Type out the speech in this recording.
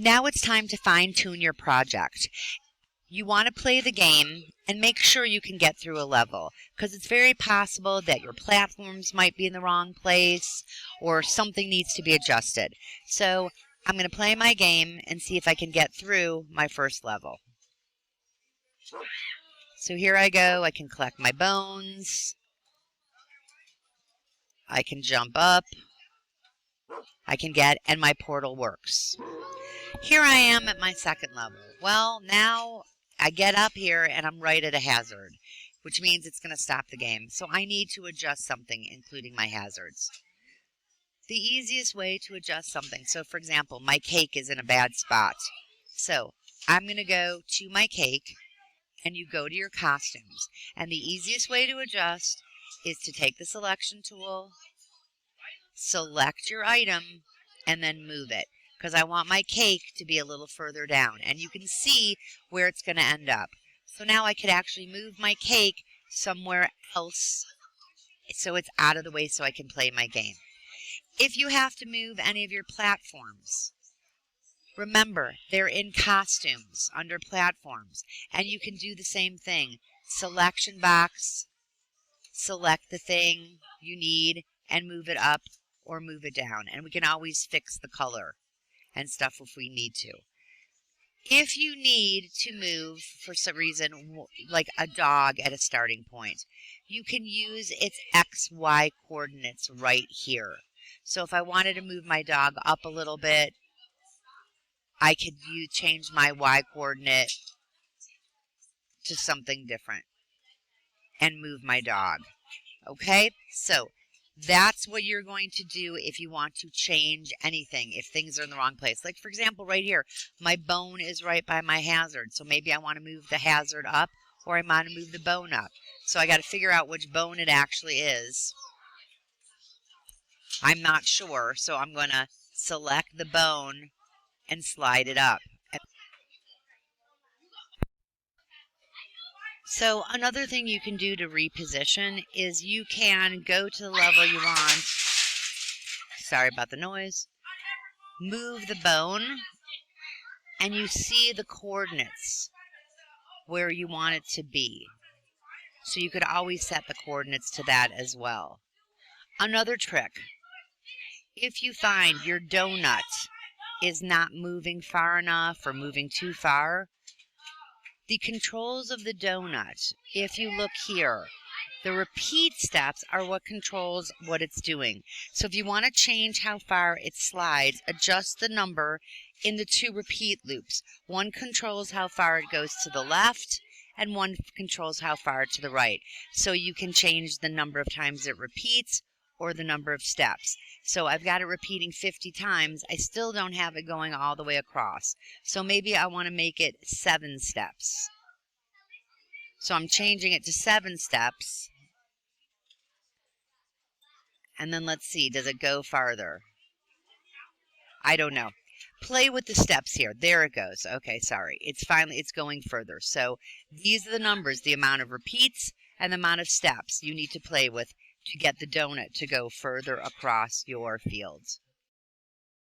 Now it's time to fine-tune your project. You want to play the game and make sure you can get through a level, because it's very possible that your platforms might be in the wrong place or something needs to be adjusted. So I'm going to play my game and see if I can get through my first level. So here I go. I can collect my bones. I can jump up. I can get, and my portal works. Here I am at my second level. Well, now I get up here and I'm right at a hazard, which means it's going to stop the game. So I need to adjust something, including my hazards. The easiest way to adjust something, so for example, my cake is in a bad spot. So I'm going to go to my cake, and you go to your costumes. And the easiest way to adjust is to take the selection tool, select your item, and then move it, because I want my cake to be a little further down, and you can see where it's going to end up. So now I could actually move my cake somewhere else so it's out of the way so I can play my game. If you have to move any of your platforms, remember they're in costumes under platforms, and you can do the same thing. Selection box, select the thing you need and move it up or move it down, and we can always fix the color and stuff if we need to. If you need to move for some reason, like a dog at a starting point, you can use its XY coordinates right here. So if I wanted to move my dog up a little bit, I could change my Y coordinate to something different and move my dog. Okay, so that's what you're going to do if you want to change anything, if things are in the wrong place. Like, for example, right here, my bone is right by my hazard. So maybe I want to move the hazard up, or I want to move the bone up. So I got to figure out which bone it actually is. I'm not sure, so I'm going to select the bone and slide it up. So another thing you can do to reposition is you can go to the level you want. Sorry about the noise. Move the bone, and you see the coordinates where you want it to be. So you could always set the coordinates to that as well. Another trick, if you find your donut is not moving far enough or moving too far, the controls of the donut, if you look here, the repeat steps are what controls what it's doing. So if you want to change how far it slides, adjust the number in the two repeat loops. One controls how far it goes to the left, and one controls how far to the right. So you can change the number of times it repeats or the number of steps. So I've got it repeating 50 times. I still don't have it going all the way across. So maybe I want to make it 7 steps. So I'm changing it to 7 steps. And then let's see, does it go farther? I don't know. Play with the steps here. There it goes. Okay, sorry. It's going further. So these are the numbers, the amount of repeats and the amount of steps you need to play with to get the donut to go further across your fields.